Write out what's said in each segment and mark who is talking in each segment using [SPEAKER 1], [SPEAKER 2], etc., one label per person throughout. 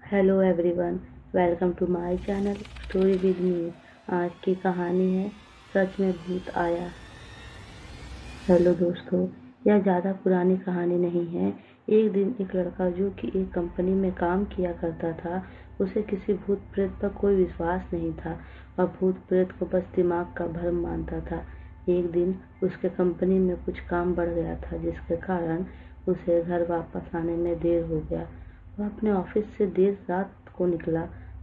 [SPEAKER 1] Hello everyone, welcome to my channel story with me. आज की कहानी है सच में भूत आया। हेलो दोस्तों, यह ज़्यादा पुरानी कहानी नहीं है। एक दिन एक लड़का जो कि एक कंपनी में काम किया करता था, उसे किसी भूत प्रेत पर कोई विश्वास नहीं था और भूत प्रेत को बस दिमाग का भ्रम मानता था। एक दिन उसके कंपनी में कुछ काम बढ़ गया था, जिसके कारण उसे घर वापस आने में देर हो गया। वह अपने ऑफिस से देर रात को निकला।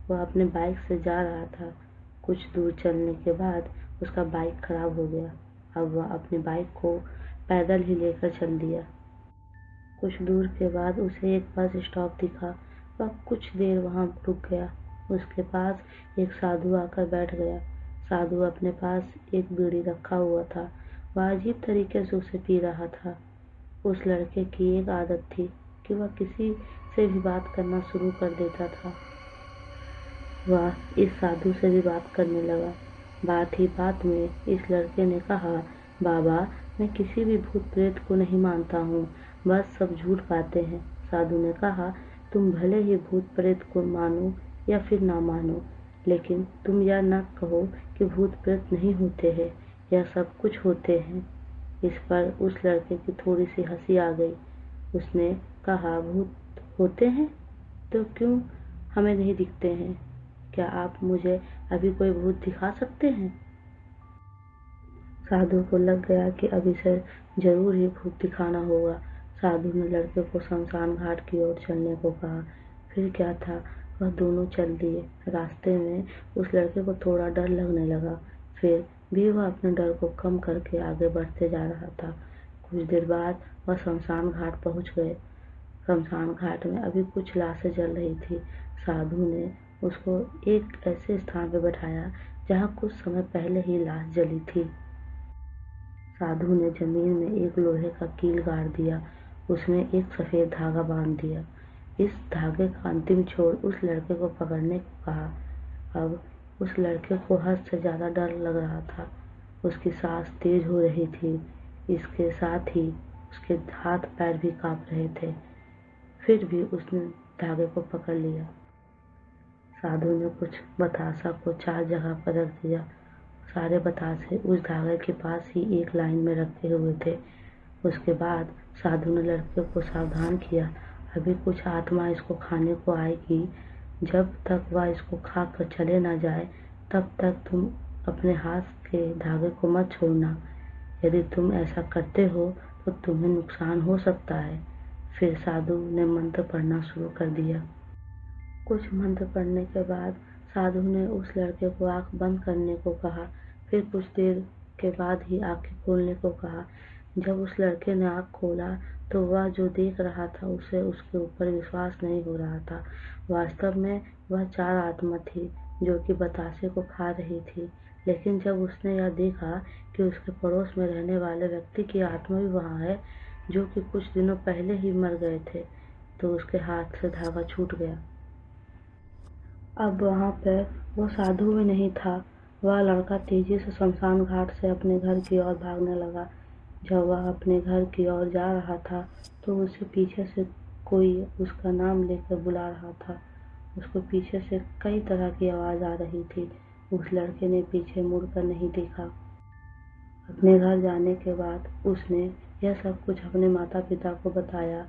[SPEAKER 1] वह अपने बाइक से जा रहा था। कुछ दूर चलने के बाद उसका बाइक खराब हो गया। अब वह अपनी बाइक को पैदल ही लेकर चल दिया। कुछ दूर के बाद उसे एक बस स्टॉप दिखा। वह कुछ देर वहां रुक गया। उसके पास एक साधु आकर बैठ गया। साधु अपने पास एक बीड़ी रखा हुआ था। वह अजीब तरीके से उसे पी रहा था। उस लड़के की एक आदत थी कि वह किसी से भी बात करना शुरू कर देता था। वह इस साधु से भी बात करने लगा। बात ही बात में इस लड़के ने कहा, बाबा, मैं किसी भी भूत प्रेत को नहीं मानता हूँ, बस सब झूठ बातें हैं। साधु ने कहा, तुम भले ही भूत प्रेत को मानो या फिर ना मानो, लेकिन तुम यह न कहो कि भूत प्रेत नहीं होते हैं। यह सब कुछ होते हैं। इस पर उस लड़के की थोड़ी सी हंसी आ गई। उसने कहा, भूत होते हैं तो क्यों हमें नहीं दिखते हैं? क्या आप मुझे अभी कोई भूत दिखा सकते हैं? साधु को लग गया कि अब इसे जरूर ही भूत दिखाना होगा। साधु ने लड़के को शमशान घाट की ओर चलने को कहा। फिर क्या था, वह दोनों चल दिए। रास्ते में उस लड़के को थोड़ा डर लगने लगा। फिर भी वह अपने डर को कम करके आगे बढ़ते जा रहा था। कुछ देर बाद वह शमशान घाट पहुंच गए। शमशान घाट में अभी कुछ लाशें जल रही थी। साधु ने उसको एक ऐसे स्थान पर बैठाया जहाँ कुछ समय पहले ही लाश जली थी। साधु ने जमीन में एक लोहे का कील गाड़ दिया। उसमें एक सफेद धागा बांध दिया। इस धागे का अंतिम छोर उस लड़के को पकड़ने को कहा। अब उस लड़के को हद से ज्यादा डर लग रहा था। उसकी सांस तेज हो रही थी। इसके साथ ही उसके हाथ पैर भी कांप रहे थे। फिर भी उसने धागे को पकड़ लिया। साधु ने कुछ बतासा को 4 जगह पर रख दिया। सारे बतासे उस धागे के पास ही एक लाइन में रखे हुए थे। उसके बाद साधु ने लड़के को सावधान किया, अभी कुछ आत्मा इसको खाने को आएगी। जब तक वह इसको खा कर चले ना जाए, तब तक तुम अपने हाथ के धागे को मत छोड़ना। यदि तुम ऐसा करते हो तो तुम्हें नुकसान हो सकता है। फिर साधु ने मंत्र पढ़ना शुरू कर दिया। कुछ मंत्र पढ़ने के बाद साधु ने उस लड़के को आंख बंद करने को कहा। फिर कुछ देर के बाद ही आंखें खोलने को कहा। जब उस लड़के ने आंख खोला तो वह जो देख रहा था उसे उसके ऊपर विश्वास नहीं हो रहा था। वास्तव में वह 4 आत्मा थी जो कि बतासे को खा रही थी। लेकिन जब उसने यह देखा कि उसके पड़ोस में रहने वाले व्यक्ति की आत्मा भी वहाँ है, जो कि कुछ दिनों पहले ही मर गए थे, तो उसके हाथ से धागा छूट गया। अब वहाँ पर वो साधु भी नहीं था। वह लड़का तेजी से शमशान घाट से अपने घर की ओर भागने लगा। जब वह अपने घर की ओर जा रहा था तो उसे पीछे से कोई उसका नाम लेकर बुला रहा था। उसको पीछे से कई तरह की आवाज़ आ रही थी। उस लड़के ने पीछे मुड़कर नहीं देखा। अपने घर जाने के बाद उसने यह सब कुछ अपने माता पिता को बताया।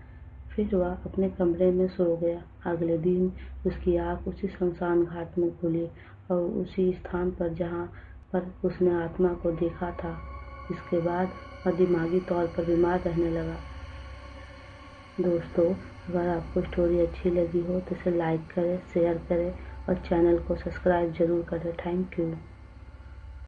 [SPEAKER 1] फिर वह अपने कमरे में सो गया। अगले दिन उसकी आँख उसी शमशान घाट में खुली और उसी स्थान पर जहाँ पर उसने आत्मा को देखा था। इसके बाद वह दिमागी तौर पर बीमार रहने लगा। दोस्तों, अगर आपको स्टोरी अच्छी लगी हो तो इसे लाइक करें, शेयर करें और चैनल को सब्सक्राइब जरूर करें। Thank you.